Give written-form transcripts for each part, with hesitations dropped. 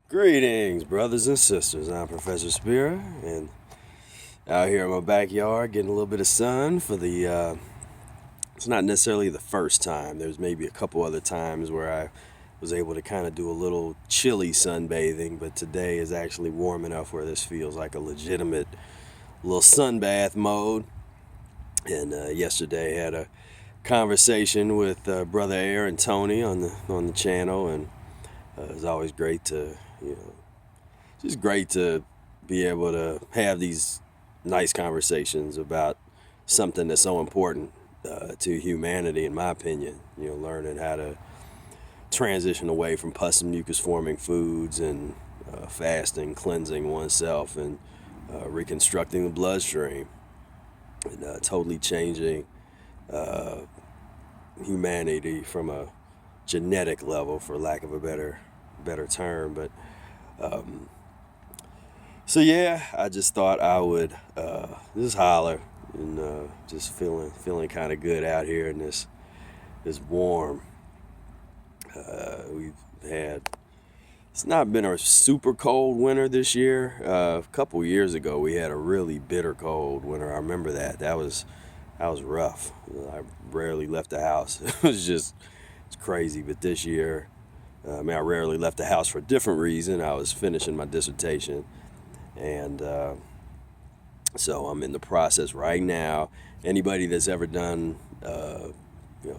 Greetings, brothers and sisters. I'm Professor Spira, and out here in my backyard getting a little bit of sun for it's not necessarily the first time. There's maybe a couple other times where I was able to kind of do a little chilly sunbathing, but today is actually warm enough where this feels like a legitimate little sunbath mode. And yesterday I had a conversation with Brother Air and Tony on the channel, and it's always great to, just great to be able to have these nice conversations about something that's so important to humanity, in my opinion. Learning how to transition away from pus and mucus forming foods, and fasting, cleansing oneself, and reconstructing the bloodstream, and totally changing humanity from a genetic level, for lack of a better term. But so yeah, I just thought I would just holler, and just feeling kind of good out here in this warm. We've had, it's not been a super cold winter this year. A couple years ago we had a really bitter cold winter. I remember that was rough. I rarely left the house. It's crazy. But this year, I rarely left the house for a different reason. I was finishing my dissertation, and so I'm in the process right now. Anybody that's ever done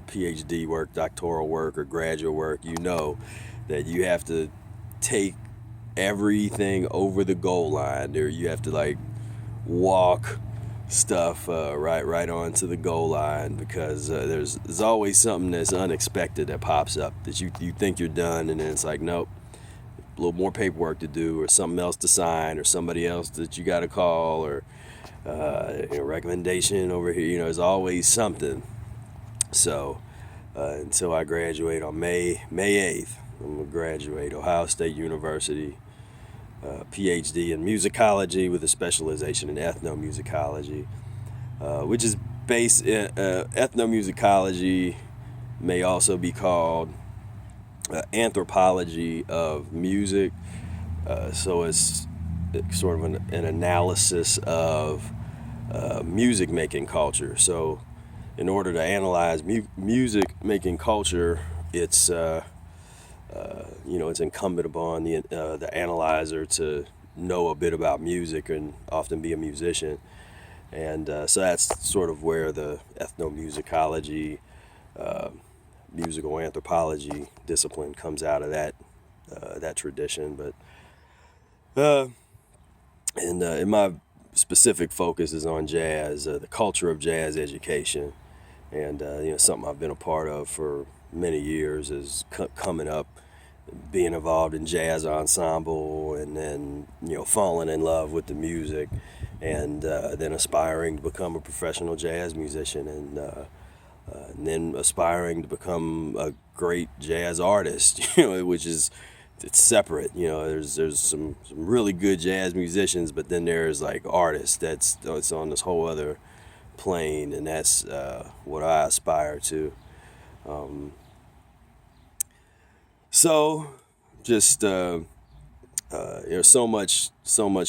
PhD work, doctoral work, or graduate work, that you have to take everything over the goal line. There, you have to walk stuff right onto the goal line, because there's always something that's unexpected that pops up that you think you're done, and then it's like, nope, a little more paperwork to do, or something else to sign, or somebody else that you got to call, or recommendation over here. There's always something. So until I graduate on May 8th, I'm gonna graduate Ohio State University, PhD in musicology with a specialization in ethnomusicology, which is based in ethnomusicology, may also be called anthropology of music. So it's sort of an analysis of music making culture. So in order to analyze music making culture, it's it's incumbent upon the analyzer to know a bit about music and often be a musician. And so that's sort of where the ethnomusicology, musical anthropology discipline comes out of, that tradition. But and my specific focus is on jazz, the culture of jazz education, and something I've been a part of for many years is coming up, being involved in jazz ensemble, and then falling in love with the music, and then aspiring to become a professional jazz musician, and then aspiring to become a great jazz artist, which is, it's separate. There's some really good jazz musicians, but then there's artists it's on this whole other plane, and that's what I aspire to. So just so much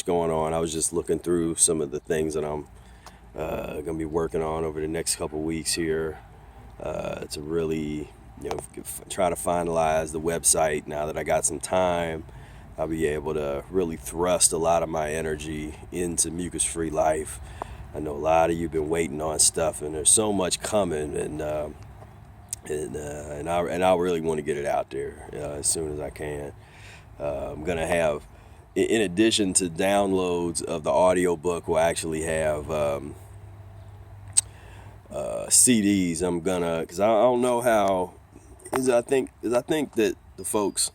going on. I was just looking through some of the things that I'm gonna be working on over the next couple weeks here, to really try to finalize the website. Now that I got some time, I'll be able to really thrust a lot of my energy into mucus-free life. I know a lot of you have been waiting on stuff, and there's so much coming, and I really want to get it out there as soon as I can. I'm gonna have, in addition to downloads of the audiobook, we'll actually have CDs. I'm gonna, because I don't know how. I think that the folks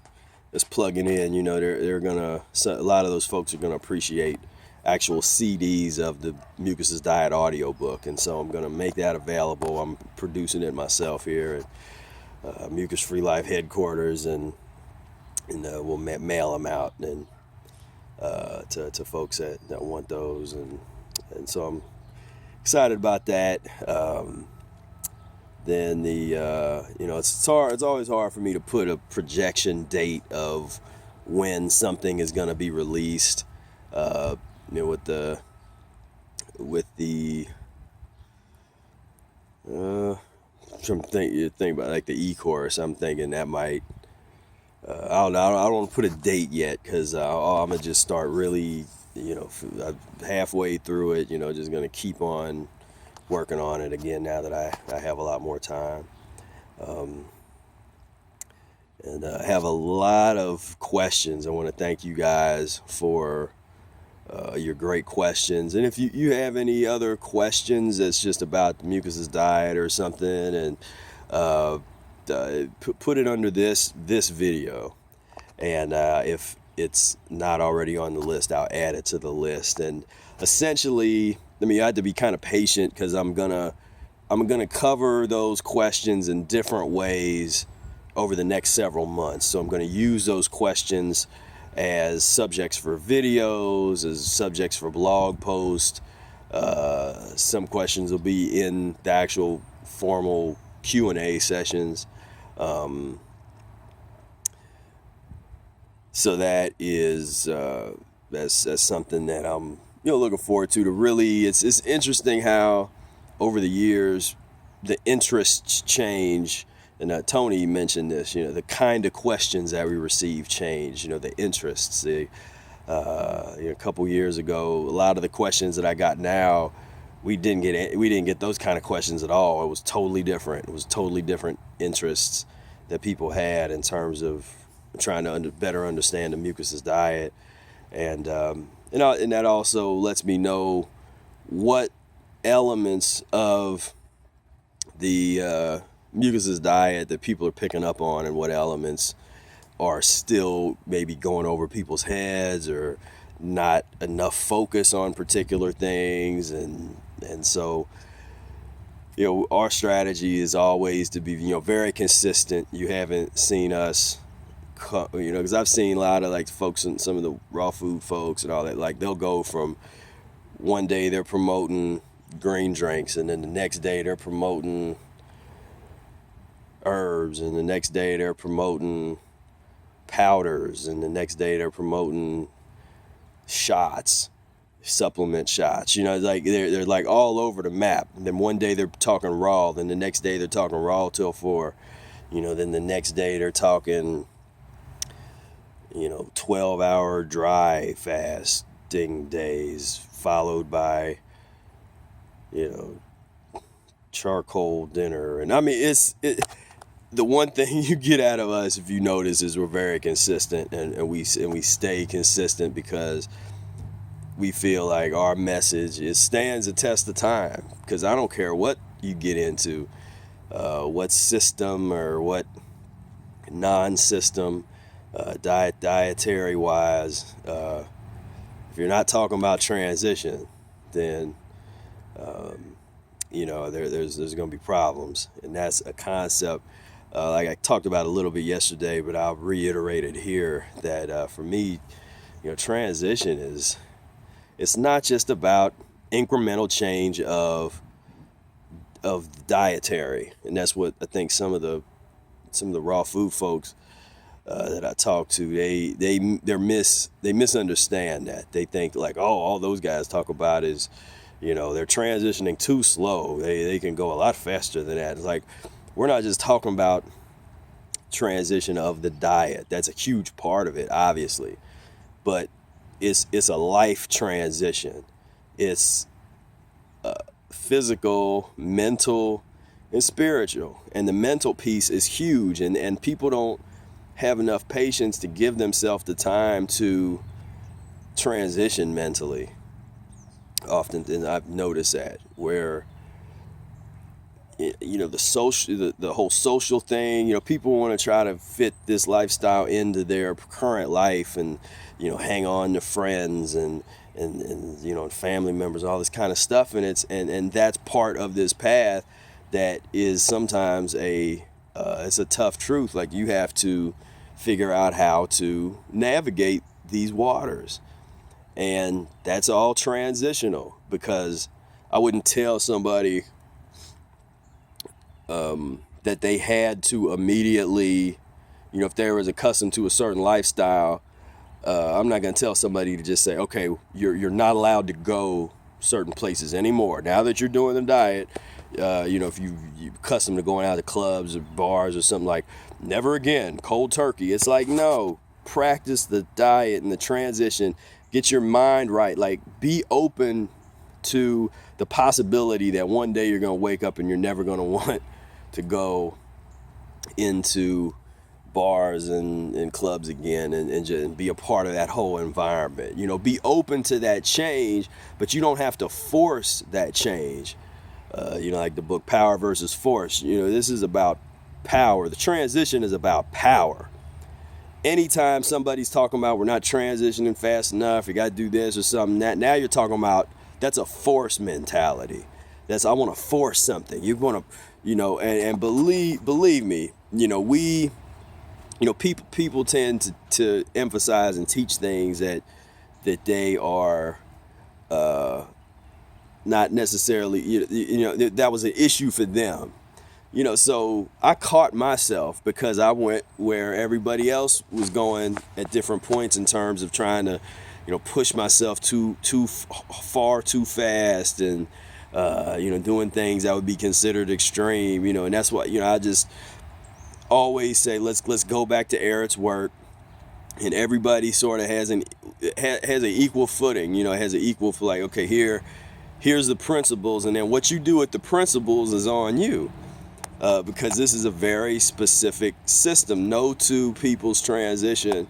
that's plugging in, they're gonna. So a lot of those folks are gonna appreciate actual CDs of the Mucusless Diet audiobook, and so I'm gonna make that available. I'm producing it myself here at Mucus-free Life headquarters, and we'll mail them out and to folks that want those, and so I'm excited about that. Then it's always hard for me to put a projection date of when something is going to be released. With the I'm think about like the e-course. I'm thinking that might. I don't know. I don't want to put a date yet because I'm gonna just start really, halfway through it. Just gonna keep on working on it again now that I have a lot more time. And I have a lot of questions. I want to thank you guys for your great questions. And if you have any other questions that's just about the Mucusless diet or something, and put it under this video. And if it's not already on the list, I'll add it to the list. And essentially, you have to be kind of patient because I'm gonna cover those questions in different ways over the next several months. So I'm going to use those questions as subjects for videos, as subjects for blog posts. Some questions will be in the actual formal Q&A sessions. So that is that's something that I'm looking forward to. Really, it's interesting how over the years the interests change. And Tony mentioned this, the kind of questions that we receive change, the interests. A couple years ago, a lot of the questions that I got now, we didn't get those kind of questions at all. It was totally different. It was totally different interests that people had in terms of trying to better understand the Mucusless diet. And that also lets me know what elements of the Mucusless diet that people are picking up on, and what elements are still maybe going over people's heads, or not enough focus on particular things. And so our strategy is always to be very consistent. You haven't seen us because I've seen a lot of like folks and some of the raw food folks and all that, like they'll go from one day they're promoting green drinks, and then the next day they're promoting herbs, and the next day they're promoting powders, and the next day they're promoting shots, supplement shots. Like they're like all over the map. And then one day they're talking raw, then the next day they're talking raw till 4. Then the next day they're talking 12-hour dry fasting days, followed by charcoal dinner. And the one thing you get out of us, if you notice, is we're very consistent, and we stay consistent because we feel like our message stands the test of time. Because I don't care what you get into, what system or what non-system, dietary wise, if you're not talking about transition, then there's going to be problems. And that's a concept like I talked about a little bit yesterday, but I'll reiterate it here, that for me, transition it's not just about incremental change of dietary. And that's what I think some of the raw food folks that I talk to, they misunderstand that. They think like, oh, all those guys talk about is they're transitioning too slow. They can go a lot faster than that. It's like, we're not just talking about transition of the diet. That's a huge part of it, obviously, but it's a life transition. It's physical, mental, and spiritual. And the mental piece is huge, and people don't have enough patience to give themselves the time to transition mentally. Often, and I've noticed that, where the whole social thing, people want to try to fit this lifestyle into their current life, and hang on to friends and family members, all this kind of stuff. And and that's part of this path that is sometimes it's a tough truth. Like, you have to figure out how to navigate these waters, and that's all transitional. Because I wouldn't tell somebody that they had to immediately, if they was accustomed to a certain lifestyle, I'm not going to tell somebody to just say, okay, you're not allowed to go certain places anymore. Now that you're doing the diet, if you're accustomed to going out to clubs or bars or something, like, never again, cold turkey. It's like, no, practice the diet and the transition. Get your mind right. Like, be open to the possibility that one day you're going to wake up and you're never going to want to go into bars and clubs again, and just be a part of that whole environment. Be open to that change, but you don't have to force that change. Like the book Power versus Force, this is about power. The transition is about power. Anytime somebody's talking about we're not transitioning fast enough, you got to do this or something, now you're talking about, that's a force mentality. That's, I want to force something. You want to, and believe me, people tend to emphasize and teach things that they are not necessarily, that was an issue for them. So I caught myself because I went where everybody else was going at different points in terms of trying to, push myself too far, too fast, and doing things that would be considered extreme. And that's what I just always say, let's go back to Eric's work, and everybody sort of has an equal footing. Has an equal, like, okay, here's the principles, and then what you do with the principles is on you. Because this is a very specific system. No two people's transition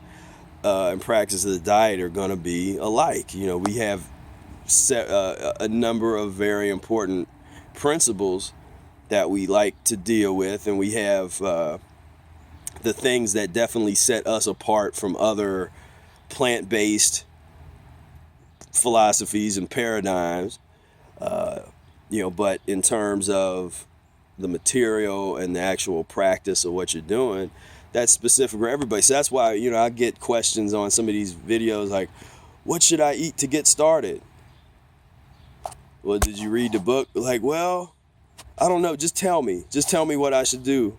and practice of the diet are going to be alike. We have a number of very important principles that we like to deal with, and we have the things that definitely set us apart from other plant-based philosophies and paradigms. But in terms of the material and the actual practice of what you're doing, that's specific for everybody. So that's why, I get questions on some of these videos like, what should I eat to get started? Well, did you read the book? Like, well, I don't know. Just tell me what I should do.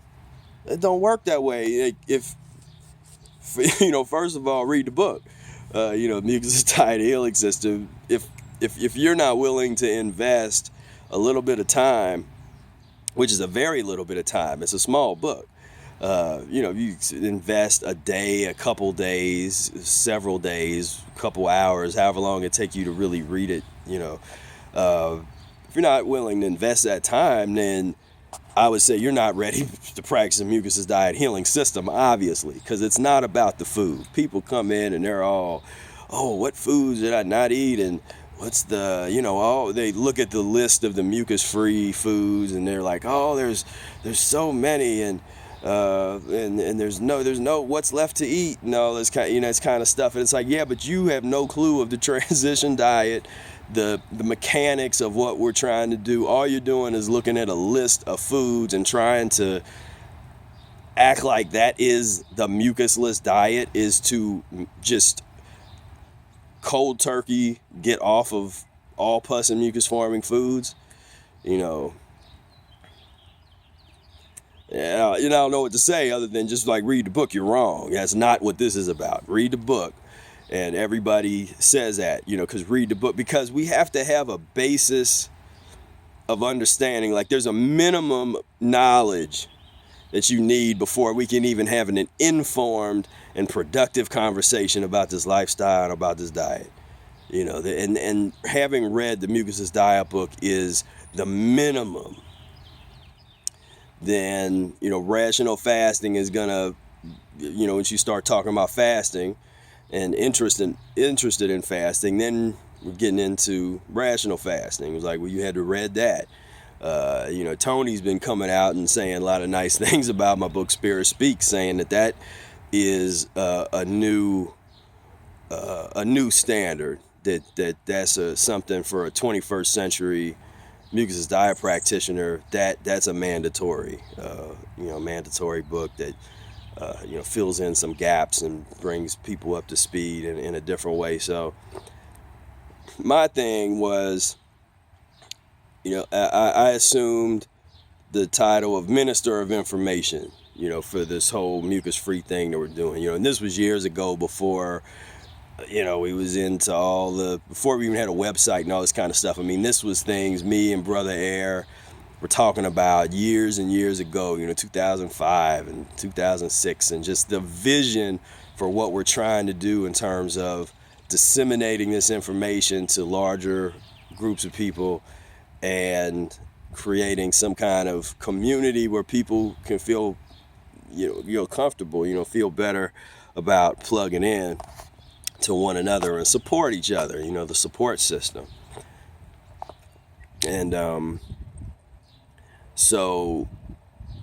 It don't work that way. First of all, read the book. Mucusless Diet Healing System. If you're not willing to invest a little bit of time, which is a very little bit of time, it's a small book. You invest a day, a couple days, several days, a couple hours, however long it takes you to really read it. If you're not willing to invest that time, then I would say you're not ready to practice the Mucusless Diet Healing System, obviously, because it's not about the food. People come in and they're all, oh, what foods did I not eat? And what's the, they look at the list of the mucus-free foods and they're like, oh, there's so many, and there's no what's left to eat, and all this kind, it's kind of stuff. And it's like, yeah, but you have no clue of the transition diet, the mechanics of what we're trying to do. All you're doing is looking at a list of foods and trying to act like that is the mucusless diet, is to just cold turkey get off of all pus and mucus forming foods. Yeah, I don't know what to say other than just like, read the book. You're wrong. That's not what this is about. Read the book. And everybody says that, because read the book, because we have to have a basis of understanding. Like, there's a minimum knowledge that you need before we can even have an informed and productive conversation about this lifestyle and about this diet. And having read the Mucusless Diet book is the minimum. Then, rational fasting is gonna, once you start talking about fasting and interested in fasting, then we're getting into rational fasting. It was like, well, you had to read that. Tony's been coming out and saying a lot of nice things about my book Spira Speaks, saying that is a new standard, that's something for a 21st century Mucusless diet practitioner, that's a mandatory book that fills in some gaps and brings people up to speed in a different way. So my thing was, I assumed the title of Minister of Information, for this whole mucus-free thing that we're doing, and this was years ago before we was into all before we even had a website and all this kind of stuff. I mean, this was things me and Brother Air were talking about years and years ago, 2005 and 2006, and just the vision for what we're trying to do in terms of disseminating this information to larger groups of people and creating some kind of community where people can feel, comfortable, feel better about plugging in to one another and support each other, the support system. And so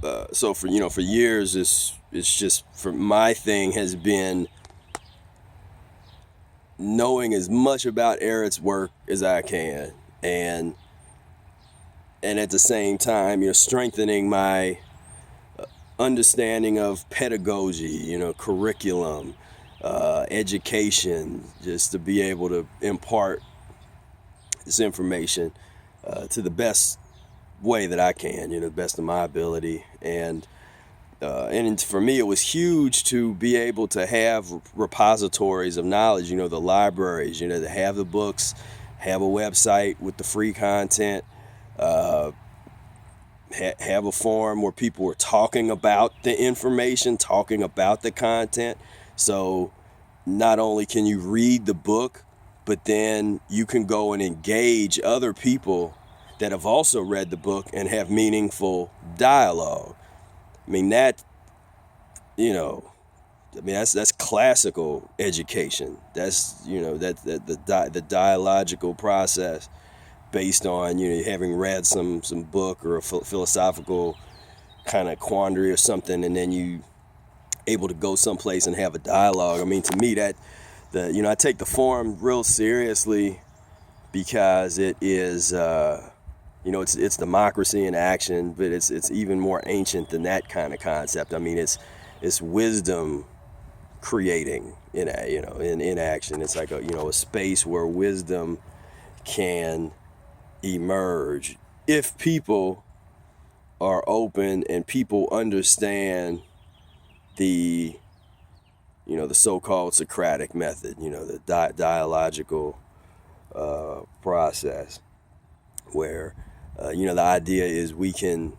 for years, it's just, for my thing has been knowing as much about Eric's work as I can, and at the same time, strengthening my understanding of pedagogy, curriculum, education, just to be able to impart this information to the best way that I can, the best of my ability. And for me, it was huge to be able to have repositories of knowledge, the libraries, to have the books, have a website with the free content, have a forum where people were talking about the information, talking about the content. So not only can you read the book, but then you can go and engage other people that have also read the book and have meaningful dialogue. I mean, that's classical education. That's, the dialogical process based on, having read some book or a philosophical kind of quandary or something, and then you able to go someplace and have a dialogue. I mean, to me, I take the forum real seriously because it is, it's democracy in action, but it's even more ancient than that kind of concept. I mean, it's wisdom creating in action. It's like a space where wisdom can emerge if people are open and people understand the so-called Socratic method, the dialogical process, where the idea is we can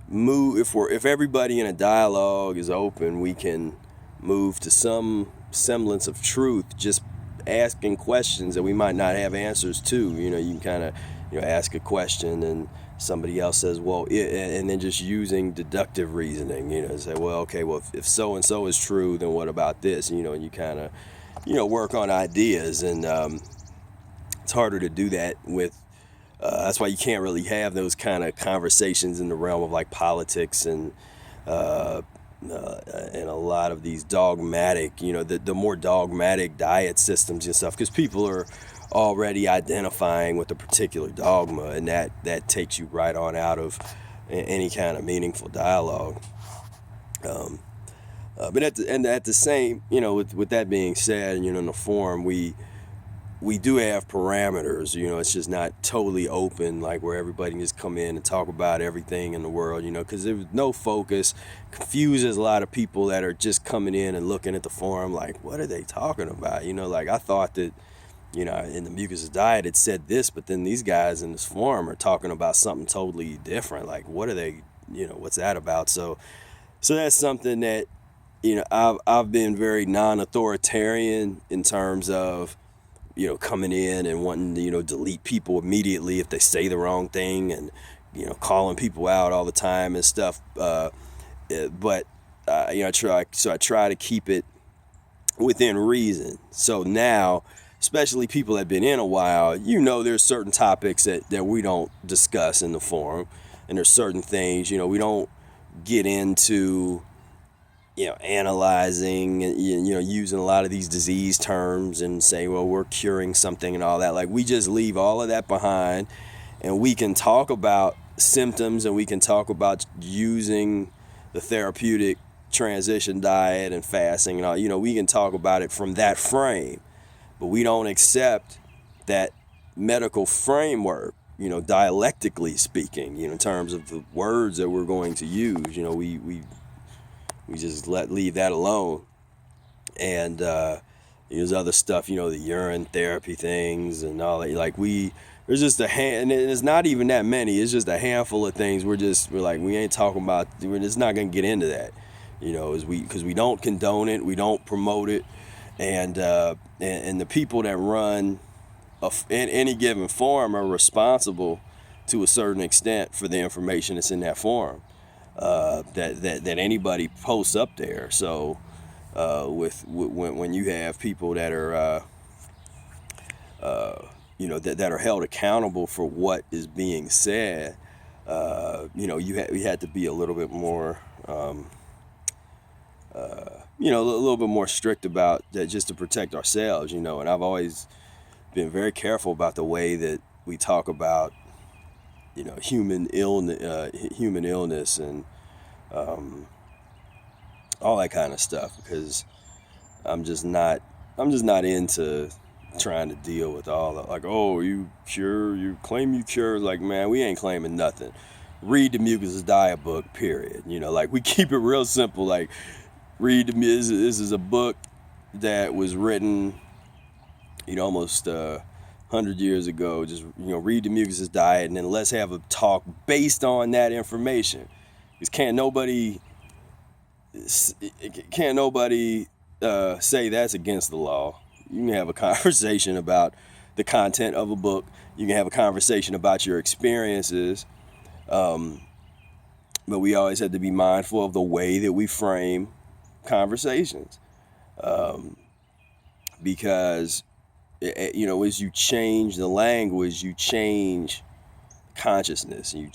move, if everybody in a dialogue is open, we can move to some semblance of truth, just asking questions that we might not have answers to. You can kind of ask a question and somebody else says, well, and then just using deductive reasoning, say, well, okay, well, if so and so is true, then what about this? And you kind of work on ideas, and it's harder to do that with that's why you can't really have those kind of conversations in the realm of like politics and a lot of these dogmatic, the more dogmatic diet systems and stuff, because people are already identifying with a particular dogma, and that takes you right on out of any kind of meaningful dialogue. But at the same, with that being said, in the forum, we do have parameters. It's just not totally open, like where everybody can just come in and talk about everything in the world, because there's no focus, confuses a lot of people that are just coming in and looking at the forum like, what are they talking about? Like I thought that, in the Mucusless Diet it said this, but then these guys in this forum are talking about something totally different. Like, what are they, what's that about? So that's something that, I've been very non-authoritarian in terms of, coming in and wanting to, delete people immediately if they say the wrong thing, and, calling people out all the time and stuff. But I try to keep it within reason. So now, especially people that have been in a while, there's certain topics that we don't discuss in the forum, and there's certain things, we don't get into, analyzing, using a lot of these disease terms and say, well, we're curing something and all that. Like, we just leave all of that behind, and we can talk about symptoms, and we can talk about using the therapeutic transition diet and fasting and all. We can talk about it from that frame, but we don't accept that medical framework, dialectically speaking, in terms of the words that we're going to use. We just leave that alone. And There's other stuff, the urine therapy things and all that. Like there's just and it's not even that many. It's just a handful of things. We're like, we ain't talking about. We're just not gonna get into that, because we don't condone it, we don't promote it, and the people that run in any given forum are responsible to a certain extent for the information that's in that forum that anybody posts up there. So when you have people that are that are held accountable for what is being said, you had to be a little bit more a little bit more strict about that, just to protect ourselves, and I've always been very careful about the way that we talk about human illness and all that kind of stuff, because I'm just not into trying to deal with all that, like, oh, you claim you cure. Like, man, we ain't claiming nothing. Read the Mucusless Diet book, period. Like, we keep it real simple. Like, this is a book that was written almost 100 years ago. Just read the Mucusless Diet, and then let's have a talk based on that information. Because can't nobody say that's against the law. You can have a conversation about the content of a book. You can have a conversation about your experiences. But we always have to be mindful of the way that we frame conversations. Because, as you change the language, you change consciousness, and you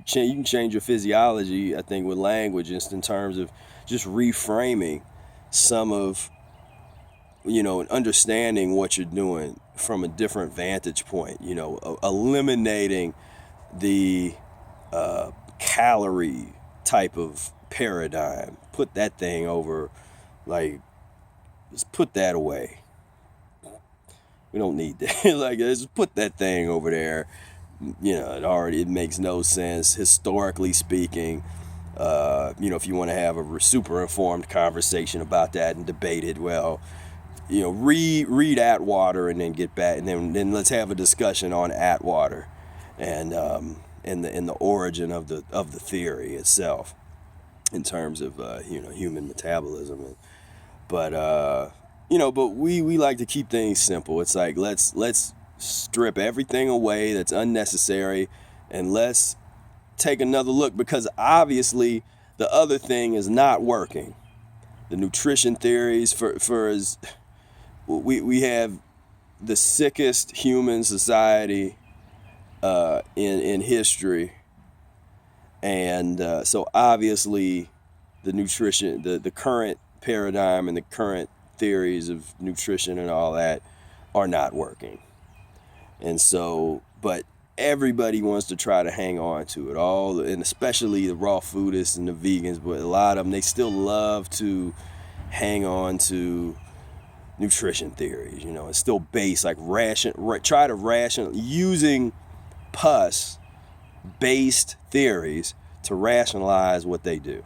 can change your physiology, I think, with language, just in terms of just reframing some of, and understanding what you're doing from a different vantage point, eliminating the calorie type of paradigm. Put that thing over, like, just put that away. We don't need that. Like, just put that thing over there. It makes no sense, historically speaking. If you want to have a super informed conversation about that and debate it, well, read Atwater and then get back, and then let's have a discussion on Atwater and the origin of the theory itself in terms of human metabolism. But we like to keep things simple. It's like, let's strip everything away that's unnecessary, and let's take another look, because obviously the other thing is not working. The nutrition theories for as we have the sickest human society in history, and so obviously the nutrition, the current paradigm and the current theories of nutrition and all that are not working. And so, but everybody wants to try to hang on to it all, and especially the raw foodists and the vegans, but a lot of them, they still love to hang on to nutrition theories. It's still based, like, try to ration, using pus based theories to rationalize what they do.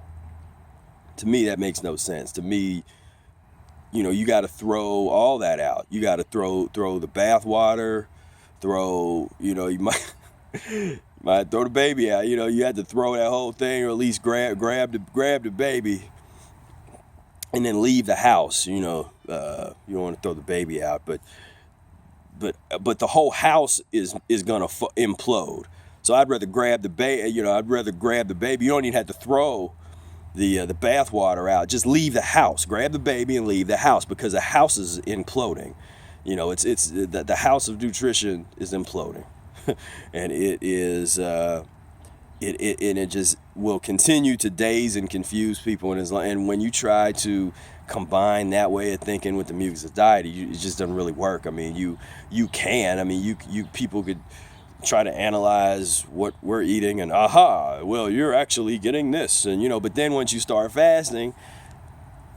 To me, that makes no sense. To me, you got to throw all that out. You got to throw the bath water, you might throw the baby out. You had to throw that whole thing, or at least grab the baby, and then leave the house. You don't want to throw the baby out, but the whole house is gonna implode. So I'd rather grab the baby. You don't even have to throw the bath water out. Just leave the house. Grab the baby and leave the house, because the house is imploding. It's the house of nutrition is imploding, and it is it just will continue to daze and confuse people. And when you try to combine that way of thinking with the Mucusless diet, it just doesn't really work. I mean, you people could try to analyze what we're eating, and well, you're actually getting this, and but then once you start fasting,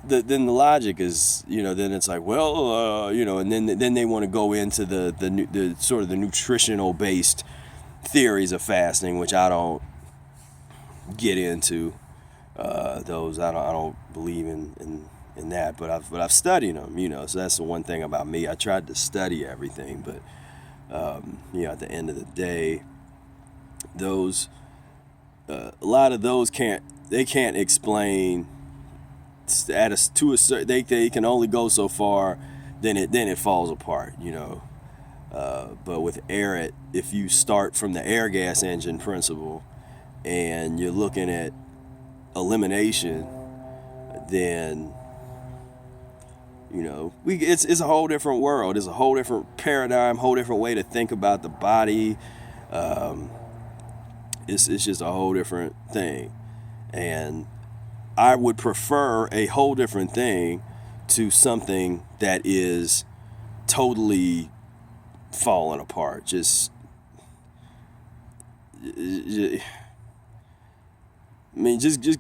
then the logic is, then it's like, well, and then they want to go into the sort of the nutritional based theories of fasting, which I don't get into. Those I don't believe in in that, but I've studied them, so that's the one thing about me. I tried to study everything, but at the end of the day, those a lot of those can't explain to a certain, they can only go so far, then it falls apart, but with air, if you start from the air gas engine principle and you're looking at elimination, then it's a whole different world. It's a whole different paradigm, whole different way to think about the body. It's just a whole different thing, and I would prefer a whole different thing to something that is totally falling apart. Just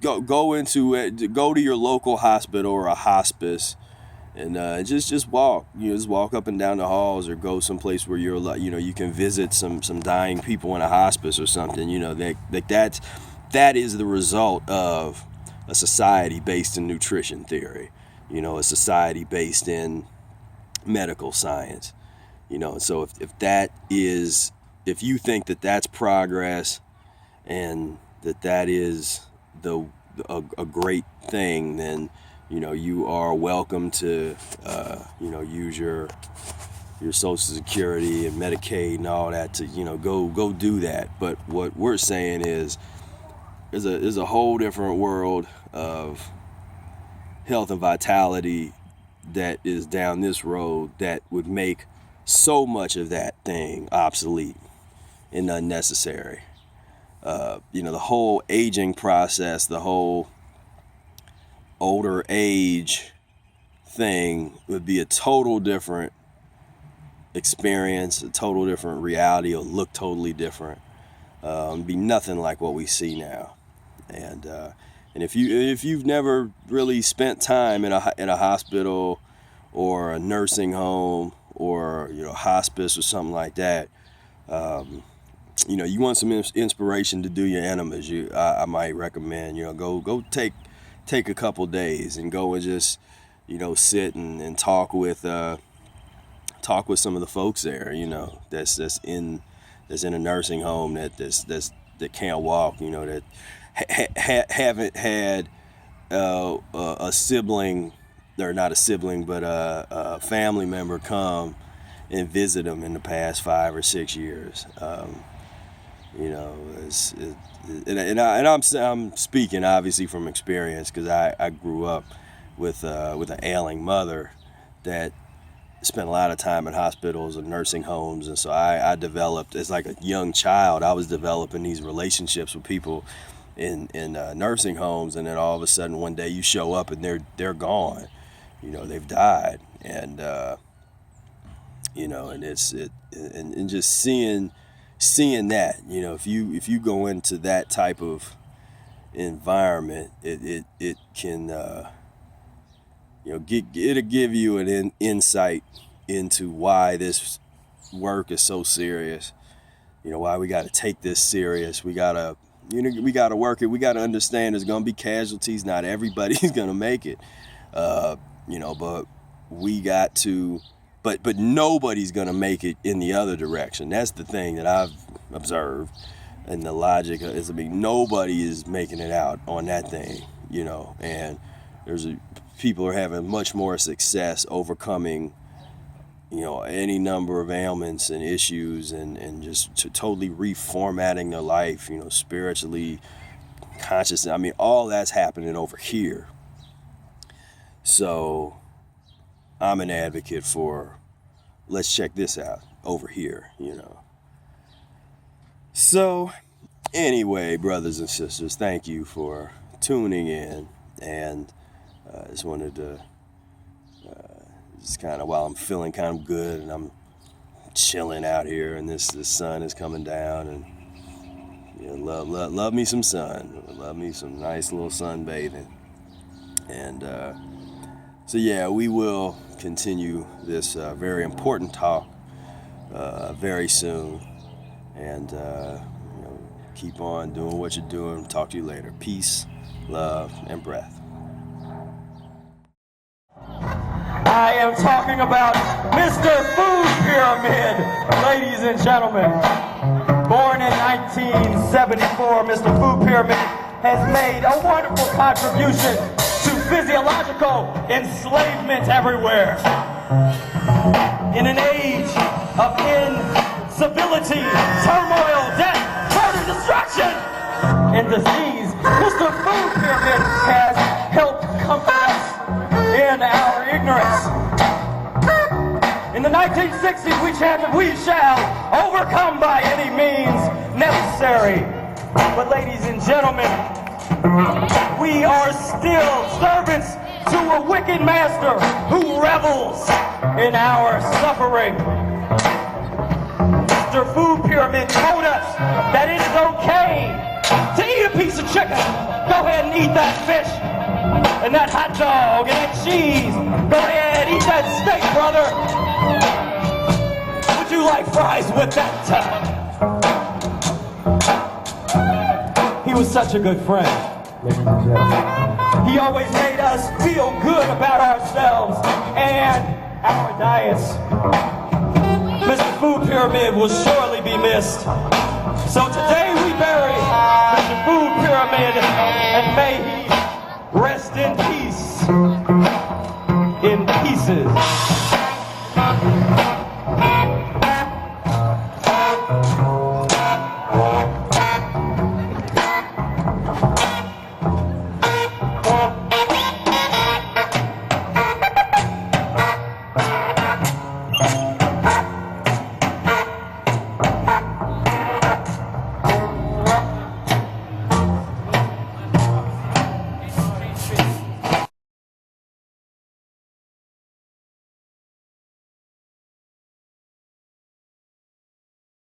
go into it. Go to your local hospital or a hospice, and just walk. Just walk up and down the halls, or go someplace where you can visit some dying people in a hospice or something. That is the result of a society based in nutrition theory. A society based in medical science. So if you think that that's progress, and that is a great thing, then you are welcome to use your Social Security and Medicaid and all that to go do that. But what we're saying is there's a whole different world of health and vitality that is down this road that would make so much of that thing obsolete and unnecessary. The whole aging process, the whole older age thing would be a total different experience, a total different reality. It'll look totally different. Be nothing like what we see now. And if you've never really spent time in a hospital or a nursing home or hospice or something like that, you want some inspiration to do your enemas, I might recommend go take a couple days and go and just sit and talk with some of the folks there, that's in a nursing home that can't walk, that haven't had a sibling, or not a sibling, but a family member come and visit them in the past 5 or 6 years. I'm speaking obviously from experience, because I grew up with an ailing mother that spent a lot of time in hospitals and nursing homes, and so I developed, as like a young child, I was developing these relationships with people in nursing homes, and then all of a sudden one day you show up and they're gone, they've died, and and just seeing that, if you go into that type of environment, it can it'll give you an insight into why this work is so serious, why we got to take this serious. We got to work it. We got to understand there's going to be casualties. Not everybody's going to make it, but we got to, but nobody's going to make it in the other direction. That's the thing that I've observed, and the logic is, nobody is making it out on that thing, and people are having much more success overcoming, any number of ailments and issues, and just totally reformatting their life, spiritually, consciously. All that's happening over here. So I'm an advocate for, let's check this out over here, So anyway, brothers and sisters, thank you for tuning in, and I just wanted to just kind of, while I'm feeling kind of good and I'm chilling out here, and this sun is coming down, and love me some sun, love me some nice little sunbathing, and so yeah, we will continue this very important talk very soon, and keep on doing what you're doing. Talk to you later. Peace, love, and breath. am talking about Mr. Food Pyramid, ladies and gentlemen. Born in 1974, Mr. Food Pyramid has made a wonderful contribution to physiological enslavement everywhere. In an age of incivility, turmoil, death, murder, destruction, and disease, Mr. Food Pyramid has helped comfort us in our ignorance. In the 1960s, we chanted, "We shall overcome by any means necessary." But ladies and gentlemen, we are still servants to a wicked master who revels in our suffering. Mr. Food Pyramid told us that it is okay to eat a piece of chicken. Go ahead and eat that fish and that hot dog and that cheese. Go ahead, eat that steak, brother. Would you like fries with that? He was such a good friend. He always made us feel good about ourselves and our diets. Mr. Food Pyramid will surely be missed. So today we bury Mr. Food Pyramid, and may he rest in peace, in pieces.